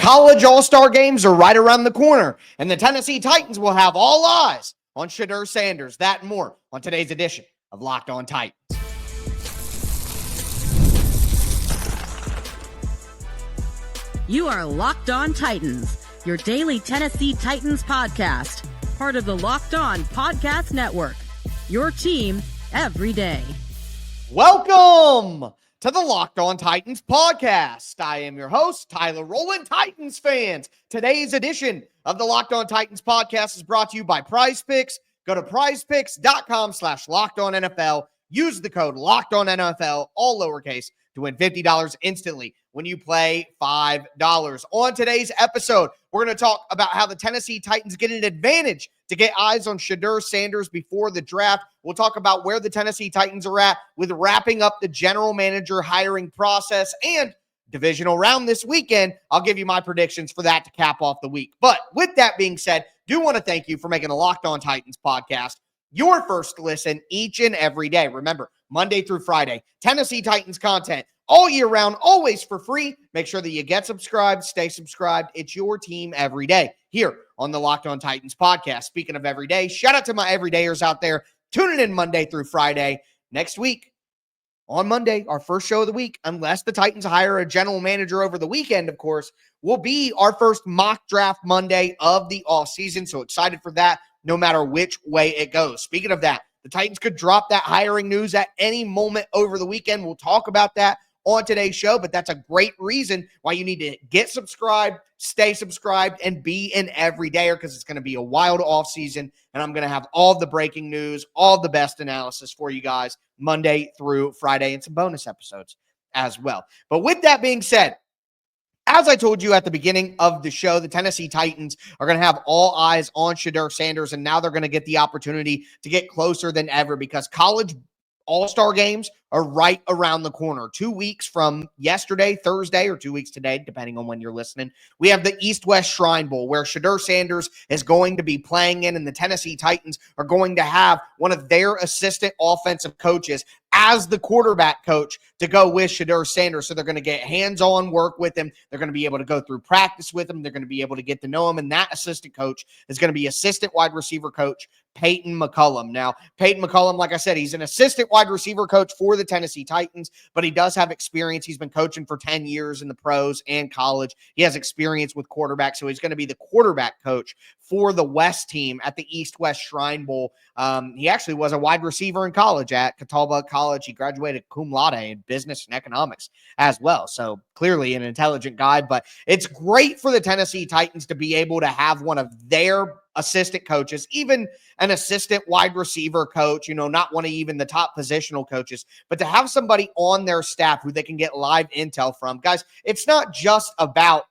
college all-star games are right around the corner, and the Tennessee Titans will have all eyes on Shedeur Sanders. That and more on today's edition of Locked On Titans. You are Locked On Titans, your daily Tennessee Titans podcast, part of the Locked On Podcast Network, your team every day. Welcome to the Locked On Titans podcast. I am your host, Tyler Rowland. Titans fans, today's edition of the Locked On Titans podcast is brought to you by Prize Picks. Go to prizepicks.com/LockedOnNFL. Use the code LockedOnNFL, all lowercase, to win $50 instantly when you play $5. On today's episode, we're going to talk about how the Tennessee Titans get an advantage to get eyes on Shedeur Sanders before the draft. We'll talk about where the Tennessee Titans are at with wrapping up the general manager hiring process and divisional round this weekend. I'll give you my predictions for that to cap off the week. But with that being said, do want to thank you for making the Locked On Titans podcast your first listen each and every day. Remember, Monday through Friday, Tennessee Titans content all year round, always for free. Make sure that you get subscribed, stay subscribed. It's your team every day here on the Locked On Titans podcast. Speaking of every day, shout out to my everydayers out there tuning in Monday through Friday. Next week, on Monday, our first show of the week, unless the Titans hire a general manager over the weekend, of course, will be our first mock draft Monday of the offseason. So excited for that, no matter which way it goes. Speaking of that, the Titans could drop that hiring news at any moment over the weekend. We'll talk about that on today's show, but that's a great reason why you need to get subscribed, stay subscribed, and be an everydayer, because it's going to be a wild offseason, and I'm going to have all the breaking news, all the best analysis for you guys Monday through Friday, and some bonus episodes as well. But with that being said, as I told you at the beginning of the show, the Tennessee Titans are going to have all eyes on Shedeur Sanders, and now they're going to get the opportunity to get closer than ever because college all-star games are right around the corner. 2 weeks from yesterday, Thursday, or 2 weeks today, depending on when you're listening, we have the East-West Shrine Bowl where Shedeur Sanders is going to be playing in, and the Tennessee Titans are going to have one of their assistant offensive coaches as the quarterback coach to go with Shedeur Sanders. So they're going to get hands-on work with him. They're going to be able to go through practice with him. They're going to be able to get to know him. And that assistant coach is going to be assistant wide receiver coach Peyton McCullum. Now, Peyton McCullum, like I said, he's an assistant wide receiver coach for the Tennessee Titans, but he does have experience. He's been coaching for 10 years in the pros and college. He has experience with quarterbacks, so he's going to be the quarterback coach for the West team at the East-West Shrine Bowl. He actually was a wide receiver in college at Catawba College. He graduated cum laude in business and economics as well. So clearly an intelligent guy, but it's great for the Tennessee Titans to be able to have one of their assistant coaches, even an assistant wide receiver coach, not one of even the top positional coaches, but to have somebody on their staff who they can get live intel from. Guys, it's not just about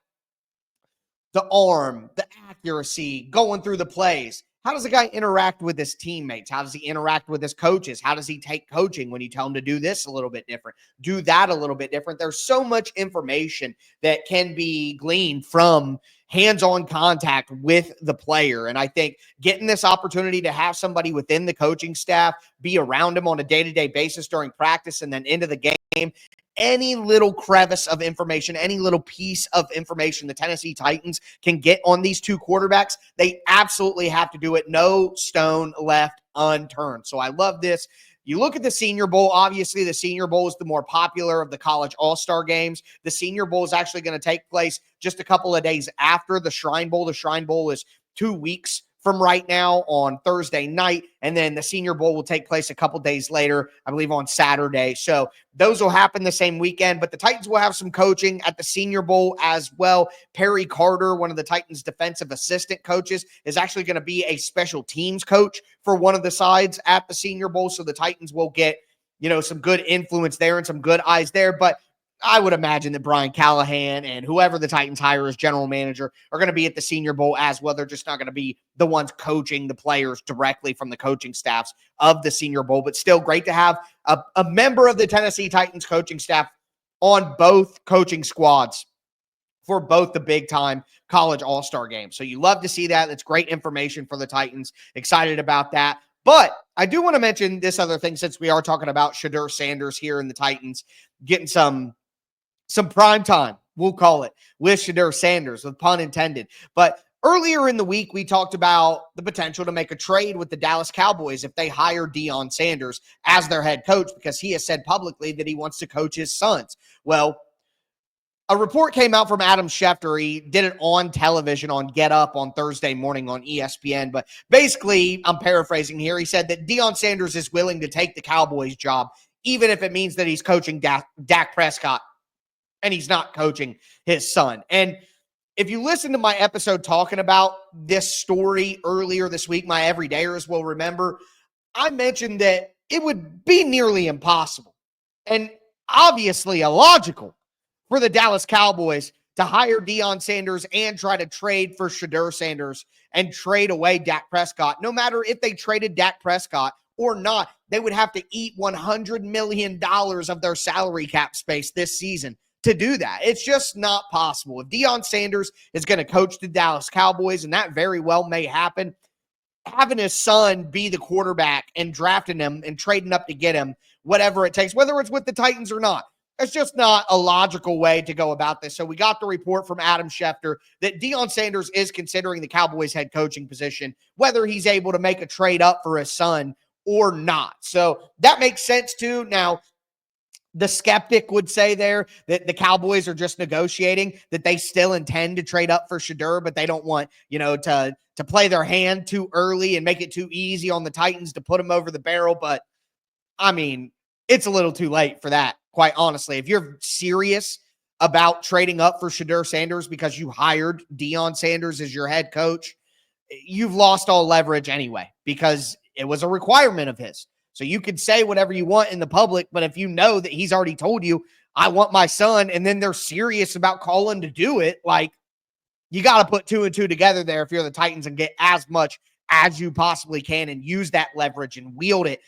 the arm, the accuracy, going through the plays. How does a guy interact with his teammates? How does he interact with his coaches? How does he take coaching when you tell him to do this a little bit different, do that a little bit different? There's so much information that can be gleaned from hands-on contact with the player. And I think getting this opportunity to have somebody within the coaching staff be around him on a day-to-day basis during practice and then into the game, any little crevice of information, any little piece of information the Tennessee Titans can get on these two quarterbacks, they absolutely have to do it. No stone left unturned. So I love this. You look at the Senior Bowl, obviously the Senior Bowl is the more popular of the college all-star games. The Senior Bowl is actually going to take place just a couple of days after the Shrine Bowl. The Shrine Bowl is 2 weeks from right now on Thursday night, and then the Senior Bowl will take place a couple days later, I believe on Saturday. So those will happen the same weekend, but the Titans will have some coaching at the Senior Bowl as well. Perry Carter, one of the Titans' defensive assistant coaches, is actually going to be a special teams coach for one of the sides at the Senior Bowl, so the Titans will get, some good influence there and some good eyes there, but I would imagine that Brian Callahan and whoever the Titans hire as general manager are going to be at the Senior Bowl as well. They're just not going to be the ones coaching the players directly from the coaching staffs of the Senior Bowl, but still great to have a member of the Tennessee Titans coaching staff on both coaching squads for both the big-time college all-star games. So you love to see that. That's great information for the Titans. Excited about that. But I do want to mention this other thing, since we are talking about Shedeur Sanders here in the Titans, getting some prime time we'll call it, with Shedeur Sanders, with pun intended. But earlier in the week, we talked about the potential to make a trade with the Dallas Cowboys if they hire Deion Sanders as their head coach, because he has said publicly that he wants to coach his sons. Well, a report came out from Adam Schefter. He did it on television on Get Up on Thursday morning on ESPN. But basically, I'm paraphrasing here. He said that Deion Sanders is willing to take the Cowboys job, even if it means that he's coaching Dak Prescott and he's not coaching his son. And if you listen to my episode talking about this story earlier this week, my everydayers will remember, I mentioned that it would be nearly impossible and obviously illogical for the Dallas Cowboys to hire Deion Sanders and try to trade for Shedeur Sanders and trade away Dak Prescott. No matter if they traded Dak Prescott or not, they would have to eat $100 million of their salary cap space this season to do that. It's just not possible. If Deion Sanders is going to coach the Dallas Cowboys, and that very well may happen, having his son be the quarterback and drafting him and trading up to get him, whatever it takes, whether it's with the Titans or not, it's just not a logical way to go about this. So we got the report from Adam Schefter that Deion Sanders is considering the Cowboys head coaching position, whether he's able to make a trade up for his son or not. So that makes sense too. Now, the skeptic would say there that the Cowboys are just negotiating, that they still intend to trade up for Shedeur, but they don't want, to play their hand too early and make it too easy on the Titans to put them over the barrel. But I mean, it's a little too late for that, quite honestly. If you're serious about trading up for Shedeur Sanders because you hired Deion Sanders as your head coach, you've lost all leverage anyway, because it was a requirement of his. So you can say whatever you want in the public, but if you know that he's already told you, I want my son, and then they're serious about calling to do it, like, you got to put 2 and 2 together there if you're the Titans and get as much as you possibly can and use that leverage and wield it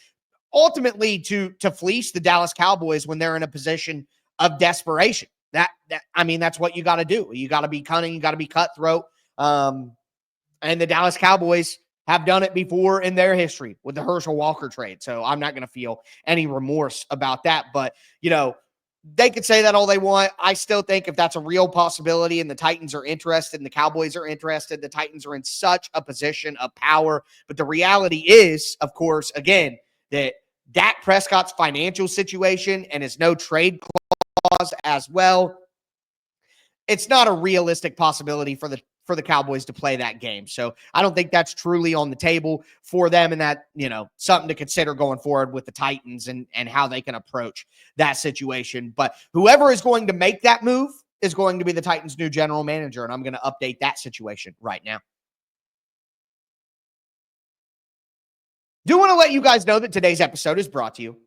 ultimately to fleece the Dallas Cowboys when they're in a position of desperation. That's what you got to do. You got to be cunning. You got to be cutthroat. And the Dallas Cowboys have done it before in their history with the Herschel Walker trade. So I'm not going to feel any remorse about that. But, they could say that all they want. I still think if that's a real possibility and the Titans are interested and the Cowboys are interested, the Titans are in such a position of power. But the reality is, of course, again, that Dak Prescott's financial situation and his no trade clause as well, it's not a realistic possibility for the Cowboys to play that game. So I don't think that's truly on the table for them, and that, something to consider going forward with the Titans and how they can approach that situation. But whoever is going to make that move is going to be the Titans' new general manager, and I'm going to update that situation right now. Do want to let you guys know that today's episode is brought to you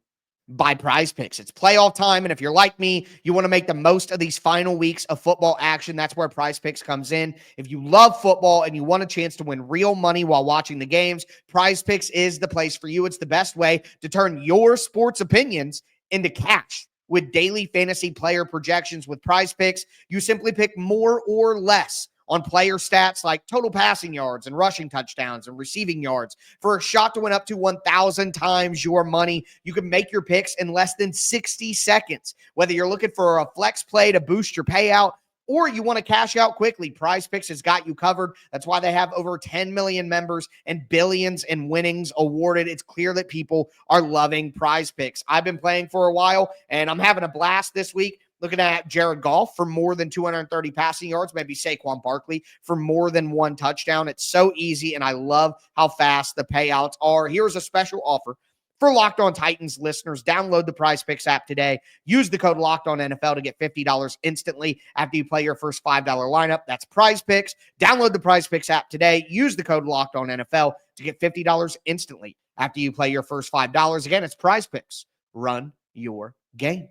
by Prize Picks. It's playoff time, and if you're like me, you want to make the most of these final weeks of football action. That's where Prize Picks comes in. If you love football and you want a chance to win real money while watching the games, Prize Picks is the place for you. It's the best way to turn your sports opinions into cash. With daily fantasy player projections with Prize Picks, you simply pick more or less on player stats like total passing yards and rushing touchdowns and receiving yards for a shot to win up to 1,000 times your money. You can make your picks in less than 60 seconds. Whether you're looking for a flex play to boost your payout or you want to cash out quickly, Prize Picks has got you covered. That's why they have over 10 million members and billions in winnings awarded. It's clear that people are loving Prize Picks. I've been playing for a while, and I'm having a blast this week. Looking at Jared Goff for more than 230 passing yards, maybe Saquon Barkley for more than 1 touchdown. It's so easy, and I love how fast the payouts are. Here's a special offer for Locked On Titans listeners. Download the Prize Picks app today. Use the code Locked On NFL to get $50 instantly after you play your first $5 lineup. That's Prize Picks. Download the Prize Picks app today. Use the code Locked On NFL to get $50 instantly after you play your first $5. Again, it's Prize Picks. Run your game.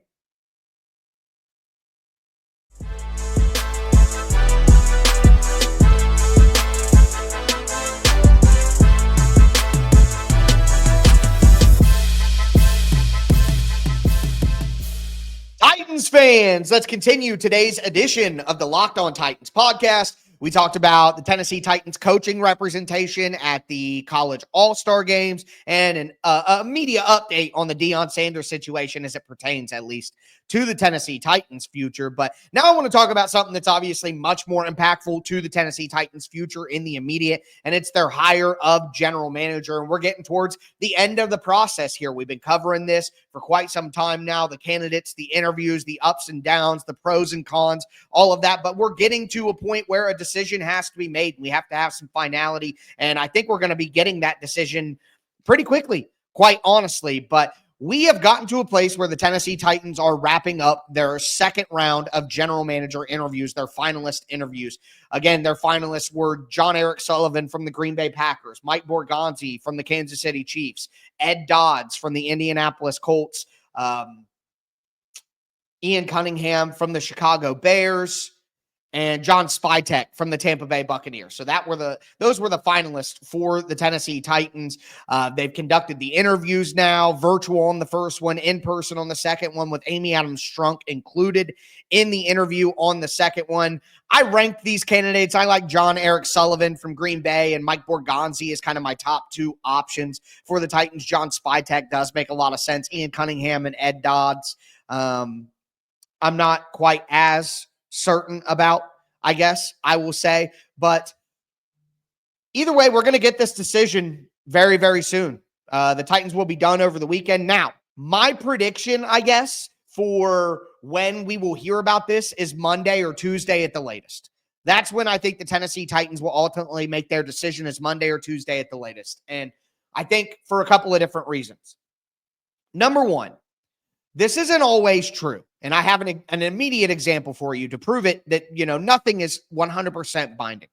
Titans fans, let's continue today's edition of the Locked On Titans podcast We talked about the Tennessee Titans coaching representation at the college all-star games and a media update on the Dion Sanders situation as it pertains, at least, to the Tennessee Titans future. But now I want to talk about something that's obviously much more impactful to the Tennessee Titans future in the immediate, and it's their hire of general manager. And we're getting towards the end of the process here. We've been covering this for quite some time now, the candidates, the interviews, the ups and downs, the pros and cons, all of that. But we're getting to a point where a decision has to be made. We have to have some finality, and I think we're going to be getting that decision pretty quickly, quite honestly. But we have gotten to a place where the Tennessee Titans are wrapping up their second round of general manager interviews, their finalist interviews. Again, their finalists were John Eric Sullivan from the Green Bay Packers, Mike Borgonzi from the Kansas City Chiefs, Ed Dodds from the Indianapolis Colts, Ian Cunningham from the Chicago Bears, and John Spytek from the Tampa Bay Buccaneers. So those were the finalists for the Tennessee Titans. They've conducted the interviews now, virtual on the first one, in person on the second one, with Amy Adams Strunk included in the interview on the second one. I ranked these candidates. I like John Eric Sullivan from Green Bay and Mike Borgonzi is kind of my top two options for the Titans. John Spytek does make a lot of sense. Ian Cunningham and Ed Dodds. I'm not quite as certain about, I guess I will say. But either way, we're going to get this decision very, very soon. The Titans will be done over the weekend. Now, my prediction, I guess, for when we will hear about this is Monday or Tuesday at the latest. That's when I think the Tennessee Titans will ultimately make their decision, is Monday or Tuesday at the latest. And I think for a couple of different reasons. Number one, this isn't always true. And I have an immediate example for you to prove it that, nothing is 100% binding.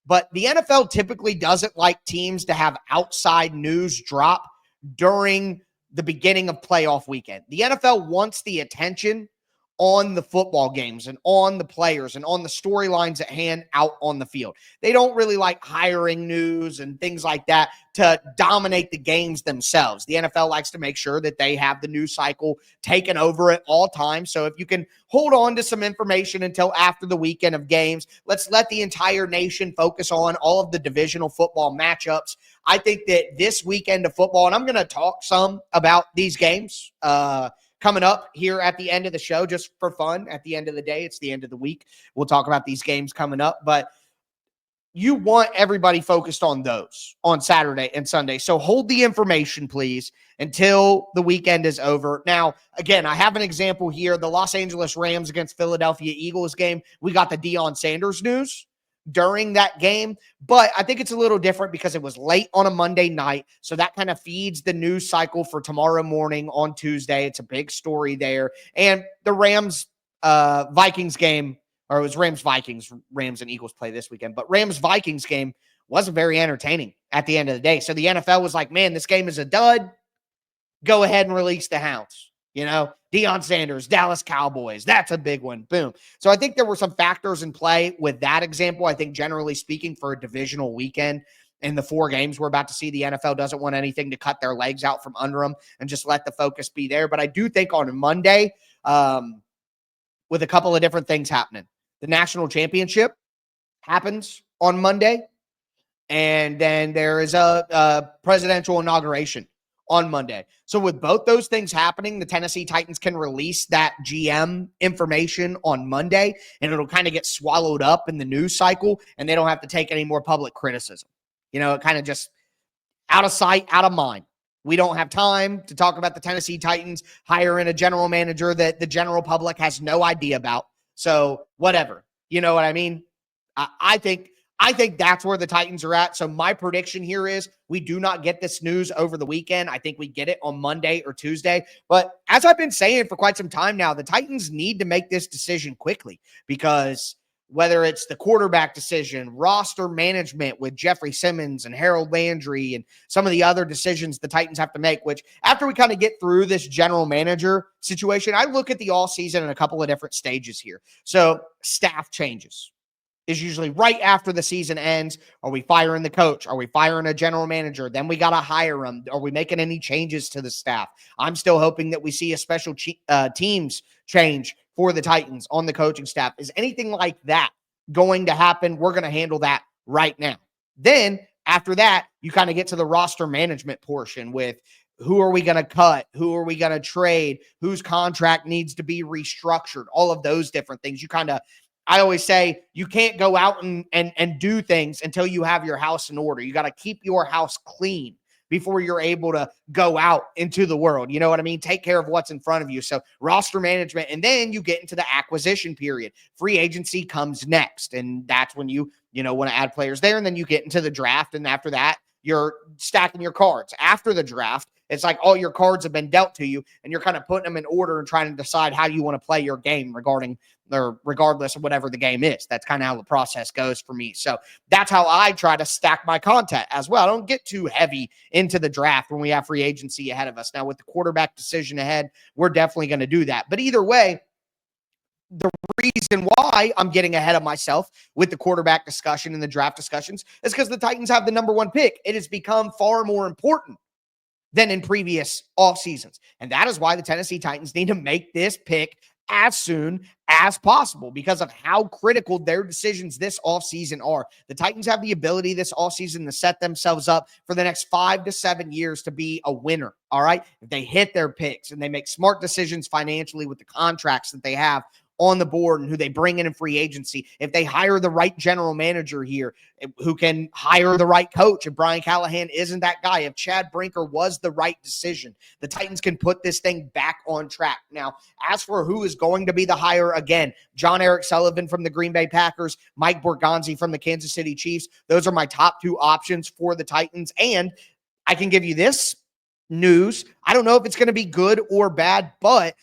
But the NFL typically doesn't like teams to have outside news drop during the beginning of playoff weekend. The NFL wants the attention on the football games and on the players and on the storylines at hand out on the field. They don't really like hiring news and things like that to dominate the games themselves. The NFL likes to make sure that they have the news cycle taken over at all times. So if you can hold on to some information until after the weekend of games, let's let the entire nation focus on all of the divisional football matchups. I think that this weekend of football, and I'm going to talk some about these games, coming up here at the end of the show, just for fun. At the end of the day, it's the end of the week. We'll talk about these games coming up, but you want everybody focused on those on Saturday and Sunday. So hold the information, please, until the weekend is over. Now, again, I have an example here. The Los Angeles Rams against Philadelphia Eagles game. We got the Dion Sanders news during that game, but I think it's a little different because it was late on a Monday night. So that kind of feeds the news cycle for tomorrow morning on Tuesday. It's a big story there. And the Rams Vikings game, or it was Rams-Vikings, Rams and Eagles play this weekend, but Rams-Vikings game wasn't very entertaining at the end of the day. So the NFL was like, man, this game is a dud. Go ahead and release the Hounds. Dion Sanders, Dallas Cowboys, that's a big one. Boom. So I think there were some factors in play with that example. I think generally speaking, for a divisional weekend in the 4 games we're about to see, the NFL doesn't want anything to cut their legs out from under them and just let the focus be there. But I do think on Monday, with a couple of different things happening, the national championship happens on Monday, and then there is a presidential inauguration on Monday. So with both those things happening, the Tennessee Titans can release that GM information on Monday, and it'll kind of get swallowed up in the news cycle, and they don't have to take any more public criticism. It kind of just out of sight, out of mind. We don't have time to talk about the Tennessee Titans hiring a general manager that the general public has no idea about. So whatever, you know what I mean? I think that's where the Titans are at. So my prediction here is we do not get this news over the weekend. I think we get it on Monday or Tuesday. But as I've been saying for quite some time now, the Titans need to make this decision quickly, because whether it's the quarterback decision, roster management with Jeffrey Simmons and Harold Landry, and some of the other decisions the Titans have to make, which after we kind of get through this general manager situation, I look at the all season in a couple of different stages here. So staff changes is usually right after the season ends. Are we firing the coach? Are we firing a general manager? Then we got to hire them. Are we making any changes to the staff? I'm still hoping that we see a special teams change for the Titans on the coaching staff. Is anything like that going to happen. We're going to handle that right now. Then after that, you kind of get to the roster management portion with who are we going to cut? Who are we going to trade? Whose contract needs to be restructured? All of those different things. I always say you can't go out and do things until you have your house in order. You got to keep your house clean before you're able to go out into the world. You know what I mean? Take care of what's in front of you. So roster management, and then you get into the acquisition period. Free agency comes next, and that's when you want to add players there, and then you get into the draft, and after that, you're stacking your cards. After the draft, it's like all your cards have been dealt to you, and you're kind of putting them in order and trying to decide how you want to play your game regardless of whatever the game is. That's kind of how the process goes for me. So that's how I try to stack my content as well. I don't get too heavy into the draft when we have free agency ahead of us. Now, with the quarterback decision ahead, we're definitely going to do that. But either way, the reason why I'm getting ahead of myself with the quarterback discussion and the draft discussions is because the Titans have the number one pick. It has become far more important than in previous off seasons. And that is why the Tennessee Titans need to make this pick as soon as possible because of how critical their decisions this offseason are. The Titans have the ability this offseason to set themselves up for the next 5 to 7 years to be a winner, all right? If they hit their picks and they make smart decisions financially with the contracts that they have on the board and who they bring in free agency, if they hire the right general manager here who can hire the right coach, if Brian Callahan isn't that guy, if Chad Brinker was the right decision, the Titans can put this thing back on track. Now, as for who is going to be the hire, again, John Eric Sullivan from the Green Bay Packers, Mike Borgonzi from the Kansas City Chiefs. Those are my top two options for the Titans. And I can give you this news. I don't know if it's going to be good or bad, but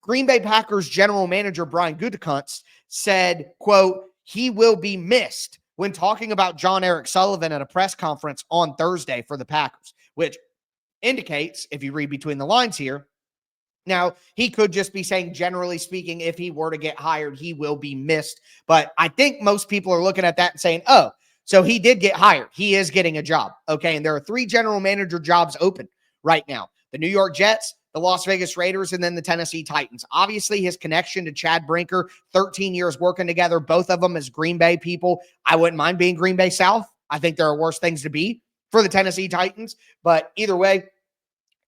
Green Bay Packers general manager Brian Gutekunst said, quote, he will be missed when talking about John Eric Sullivan at a press conference on Thursday for the Packers, which indicates, if you read between the lines here, now he could just be saying, generally speaking, if he were to get hired, he will be missed. But I think most people are looking at that and saying, oh, so he did get hired. He is getting a job. Okay. And there are 3 general manager jobs open right now. The New York Jets, the Las Vegas Raiders, and then the Tennessee Titans. Obviously, his connection to Chad Brinker, 13 years working together, both of them as Green Bay people. I wouldn't mind being Green Bay South. I think there are worse things to be for the Tennessee Titans. But either way,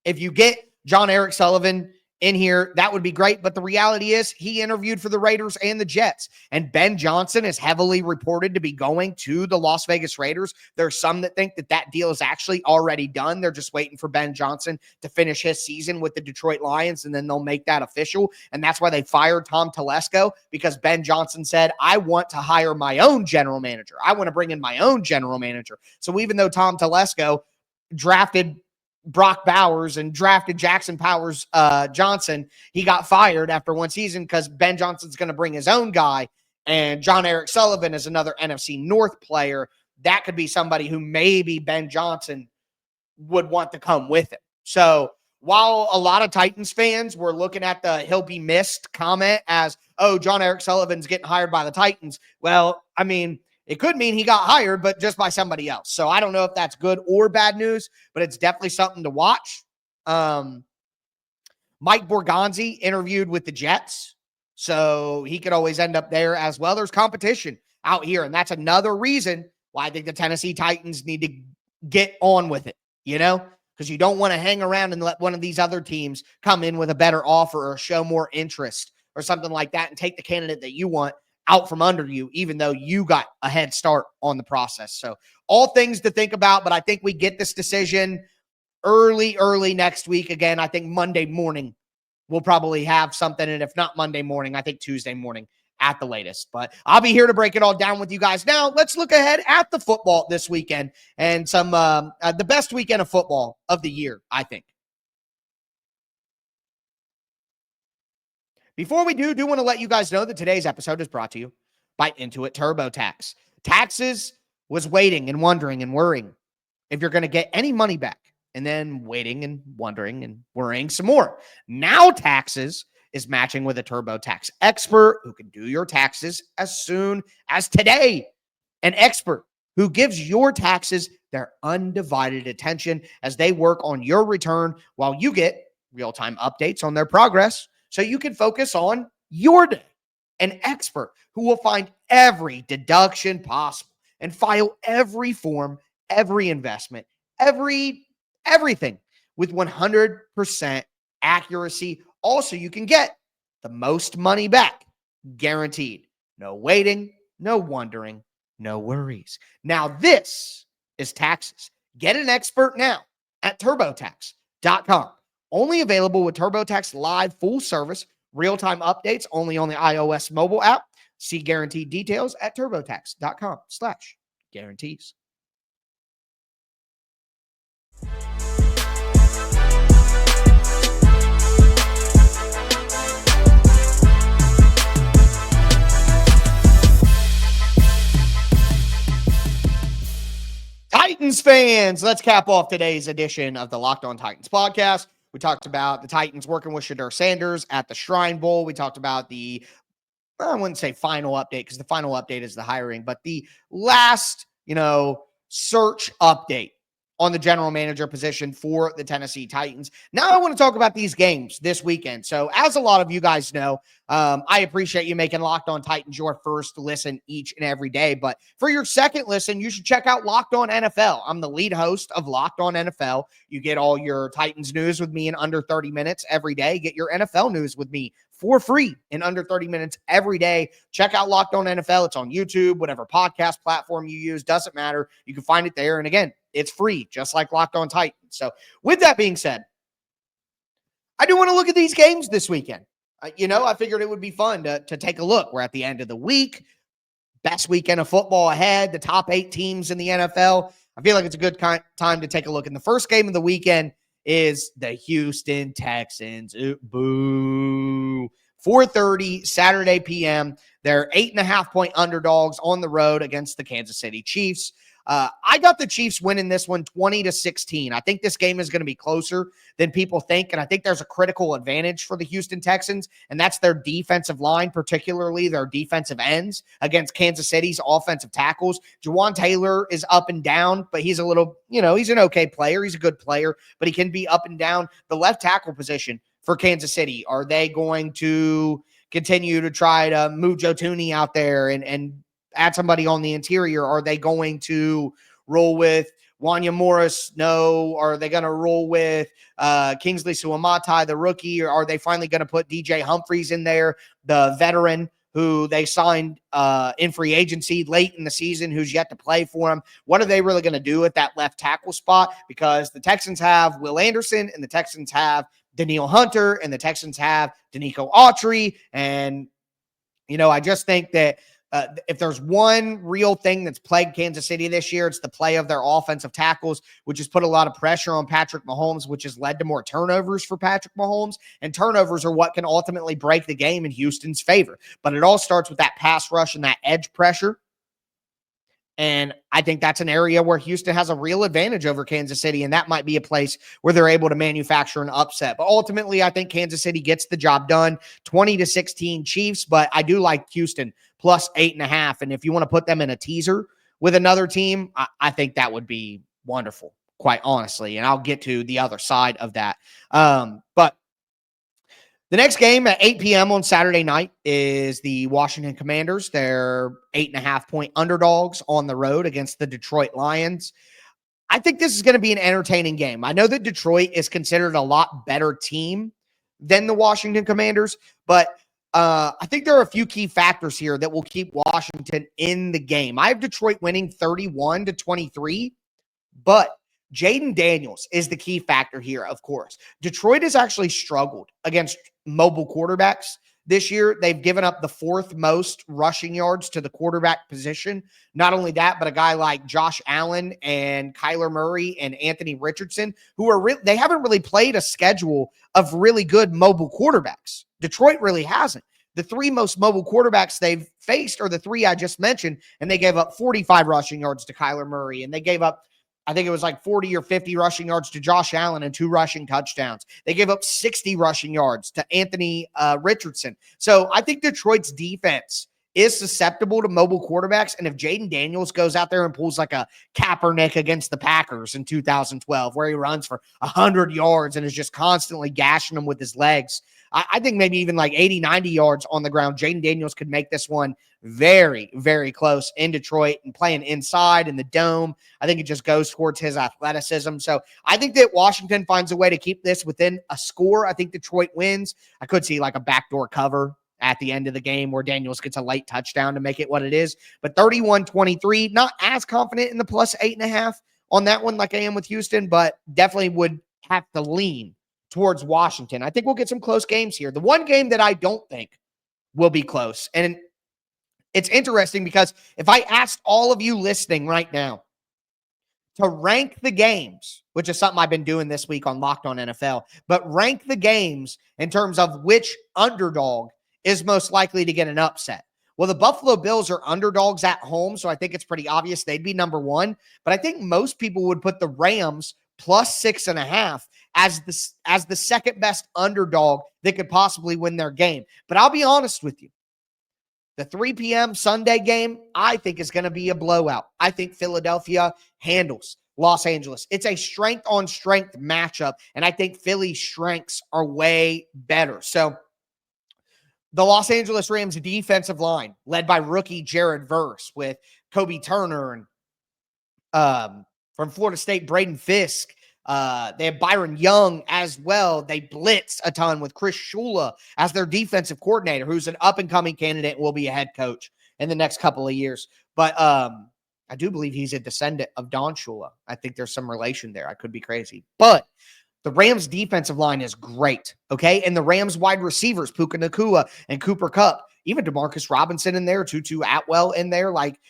if you get John Eric Sullivan in here, that would be great. But the reality is he interviewed for the Raiders and the Jets. And Ben Johnson is heavily reported to be going to the Las Vegas Raiders. There's some that think that deal is actually already done. They're just waiting for Ben Johnson to finish his season with the Detroit Lions, and then they'll make that official. And that's why they fired Tom Telesco, because Ben Johnson said, I want to hire my own general manager. I want to bring in my own general manager. So even though Tom Telesco drafted Brock Bowers and drafted Jackson Powers Johnson, he got fired after one season because Ben Johnson's going to bring his own guy, and John Eric Sullivan is another NFC North player. That could be somebody who maybe Ben Johnson would want to come with him. So while a lot of Titans fans were looking at the he'll be missed comment as, oh, John Eric Sullivan's getting hired by the Titans, well, I mean, it could mean he got hired, but just by somebody else. So I don't know if that's good or bad news, but it's definitely something to watch. Mike Borgonzi interviewed with the Jets, so he could always end up there as well. There's competition out here, and that's another reason why I think the Tennessee Titans need to get on with it, because you don't want to hang around and let one of these other teams come in with a better offer or show more interest or something like that and take the candidate that you want out from under you, even though you got a head start on the process. So all things to think about, but I think we get this decision early next week. Again, I think Monday morning we'll probably have something. And if not Monday morning, I think Tuesday morning at the latest. But I'll be here to break it all down with you guys. Now let's look ahead at the football this weekend and some the best weekend of football of the year, I think. Before we do want to let you guys know that today's episode is brought to you by Intuit TurboTax. Taxes was waiting and wondering and worrying if you're going to get any money back, and then waiting and wondering and worrying some more. Now Taxes is matching with a TurboTax expert who can do your taxes as soon as today. An expert who gives your taxes their undivided attention as they work on your return while you get real-time updates on their progress, so you can focus on your day. an expert who will find every deduction possible and file every form, every investment, everything with 100% accuracy. Also, you can get the most money back, guaranteed. No waiting, no wondering, no worries. Now, this is taxes. Get an expert now at TurboTax.com. Only available with TurboTax Live full service, real-time updates only on the iOS mobile app. See guaranteed details at TurboTax.com/guarantees. Titans fans, let's cap off today's edition of the Locked On Titans podcast. We talked about the Titans working with Shedeur Sanders at the Shrine Bowl. We talked about I wouldn't say final update because the final update is the hiring, but the last, search update on the general manager position for the Tennessee Titans. Now I want to talk about these games this weekend. So as a lot of you guys know, I appreciate you making Locked On Titans your first listen each and every day. But for your second listen, you should check out Locked On NFL. I'm the lead host of Locked On NFL. You get all your Titans news with me in under 30 minutes every day. Get your NFL news with me for free in under 30 minutes every day. Check out Locked On NFL. It's on YouTube, whatever podcast platform you use, doesn't matter. You can find it there. And again, it's free, just like Locked On Titans. So with that being said, I do want to look at these games this weekend. I figured it would be fun to take a look. We're at the end of the week. Best weekend of football ahead. The top 8 teams in the NFL. I feel like it's a good time to take a look. And the first game of the weekend is the Houston Texans. Boo. 4:30 Saturday p.m. They're 8.5-point underdogs on the road against the Kansas City Chiefs. I got the Chiefs winning this one 20-16. I think this game is going to be closer than people think, and I think there's a critical advantage for the Houston Texans, and that's their defensive line, particularly their defensive ends against Kansas City's offensive tackles. Jawan Taylor is up and down, but he's a little, he's an okay player. He's a good player, but he can be up and down. The left tackle position for Kansas City, are they going to continue to try to move Joe Thuney out there and add somebody on the interior? Are they going to roll with Wanya Morris? No. Are they going to roll with Kingsley Suamatai, the rookie? Or are they finally going to put DJ Humphries in there, the veteran who they signed in free agency late in the season, who's yet to play for them? What are they really going to do at that left tackle spot? Because the Texans have Will Anderson, and the Texans have Danielle Hunter, and the Texans have Danico Autry. And, I just think that if there's one real thing that's plagued Kansas City this year, it's the play of their offensive tackles, which has put a lot of pressure on Patrick Mahomes, which has led to more turnovers for Patrick Mahomes. And turnovers are what can ultimately break the game in Houston's favor. But it all starts with that pass rush and that edge pressure. And I think that's an area where Houston has a real advantage over Kansas City, and that might be a place where they're able to manufacture an upset. But ultimately, I think Kansas City gets the job done, 20-16 Chiefs, but I do like Houston plus 8.5. And if you want to put them in a teaser with another team, I think that would be wonderful, quite honestly. And I'll get to the other side of that. But the next game at 8 p.m. on Saturday night is the Washington Commanders. They're 8.5-point underdogs on the road against the Detroit Lions. I think this is going to be an entertaining game. I know that Detroit is considered a lot better team than the Washington Commanders, but I think there are a few key factors here that will keep Washington in the game. I have Detroit winning 31-23, but Jaden Daniels is the key factor here, of course. Detroit has actually struggled against mobile quarterbacks this year. They've given up the 4th most rushing yards to the quarterback position. Not only that, but a guy like Josh Allen and Kyler Murray and Anthony Richardson, who are they haven't really played a schedule of really good mobile quarterbacks. Detroit really hasn't. The 3 most mobile quarterbacks they've faced are the 3 I just mentioned, and they gave up 45 rushing yards to Kyler Murray, and they gave up, I think it was like 40 or 50 rushing yards to Josh Allen and 2 rushing touchdowns. They gave up 60 rushing yards to Anthony Richardson. So I think Detroit's defense is susceptible to mobile quarterbacks. And if Jaden Daniels goes out there and pulls like a Kaepernick against the Packers in 2012, where he runs for 100 yards and is just constantly gashing them with his legs, I think maybe even like 80, 90 yards on the ground. Jaden Daniels could make this one very, very close in Detroit and playing inside in the dome. I think it just goes towards his athleticism. So I think that Washington finds a way to keep this within a score. I think Detroit wins. I could see like a backdoor cover at the end of the game where Daniels gets a late touchdown to make it what it is. But 31-23, not as confident in the plus 8.5 on that one like I am with Houston, but definitely would have to lean towards Washington. I think we'll get some close games here. The one game that I don't think will be close, and it's interesting because if I asked all of you listening right now to rank the games, which is something I've been doing this week on Locked On NFL, but rank the games in terms of which underdog is most likely to get an upset. Well, the Buffalo Bills are underdogs at home, so I think it's pretty obvious they'd be number one. But I think most people would put the Rams plus 6.5 as the second best underdog that could possibly win their game. But I'll be honest with you. The 3 p.m. Sunday game, I think, is going to be a blowout. I think Philadelphia handles Los Angeles. It's a strength-on-strength matchup, and I think Philly's strengths are way better. So the Los Angeles Rams defensive line, led by rookie Jared Verse with Kobe Turner and from Florida State, Braden Fisk. They have Byron Young as well. They blitz a ton with Chris Shula as their defensive coordinator, who's an up-and-coming candidate and will be a head coach in the next couple of years. But I do believe he's a descendant of Don Shula. I think there's some relation there. I could be crazy. But the Rams defensive line is great, okay? And the Rams wide receivers, Puka Nacua and Cooper Kupp, even DeMarcus Robinson in there, Tutu Atwell in there, like,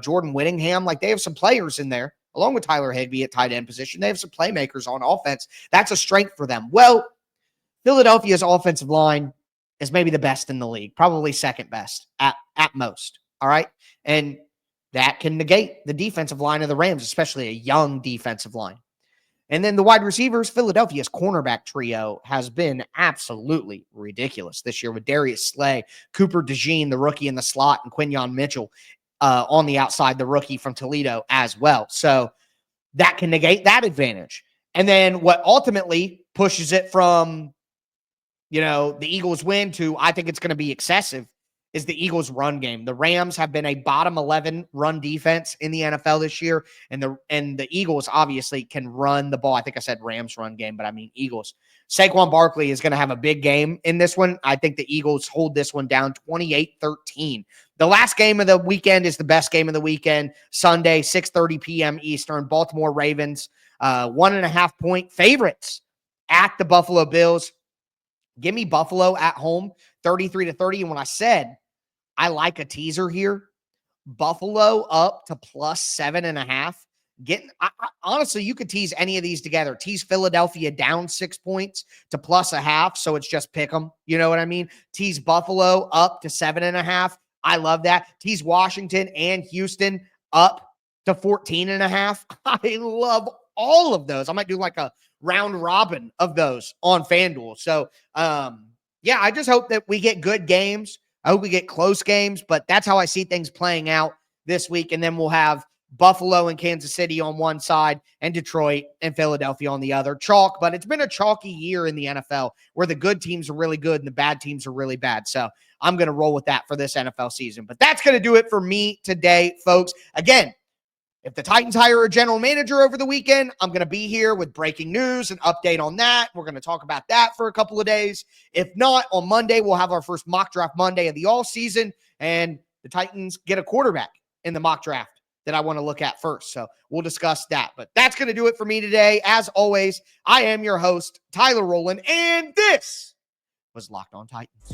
Jordan Whittingham. Like, they have some players in there, along with Tyler Higbee at tight end position. They have some playmakers on offense. That's a strength for them. Well, Philadelphia's offensive line is maybe the best in the league, probably second best at most, all right? And that can negate the defensive line of the Rams, especially a young defensive line. And then the wide receivers, Philadelphia's cornerback trio has been absolutely ridiculous this year with Darius Slay, Cooper DeJean, the rookie in the slot, and Quinyon Mitchell on the outside, the rookie from Toledo as well. So that can negate that advantage. And then what ultimately pushes it from, the Eagles win to I think it's going to be excessive is the Eagles' run game. The Rams have been a bottom 11 run defense in the NFL this year, and the Eagles obviously can run the ball. I think I said Rams run game, but I mean Eagles. Saquon Barkley is going to have a big game in this one. I think the Eagles hold this one down 28-13. The last game of the weekend is the best game of the weekend. Sunday, 6:30 p.m. Eastern. Baltimore Ravens, 1.5-point favorites at the Buffalo Bills. Give me Buffalo at home, 33-30. And when I said I like a teaser here, Buffalo up to plus 7.5. Honestly, you could tease any of these together. Tease Philadelphia down 6 points to plus 0.5. So it's just pick them. You know what I mean? Tease Buffalo up to 7.5. I love that. Tease Washington and Houston up to 14.5. I love all of those. I might do like a round robin of those on FanDuel. So, I just hope that we get good games. I hope we get close games, but that's how I see things playing out this week. And then we'll have Buffalo and Kansas City on one side and Detroit and Philadelphia on the other. Chalk, but it's been a chalky year in the NFL where the good teams are really good and the bad teams are really bad. So I'm going to roll with that for this NFL season. But that's going to do it for me today, folks. Again, if the Titans hire a general manager over the weekend, I'm going to be here with breaking news and update on that. We're going to talk about that for a couple of days. If not, on Monday, we'll have our first mock draft Monday of the all season, and the Titans get a quarterback in the mock draft that I want to look at first. So we'll discuss that. But that's going to do it for me today. As always, I am your host, Tyler Rowland, and this was Locked On Titans.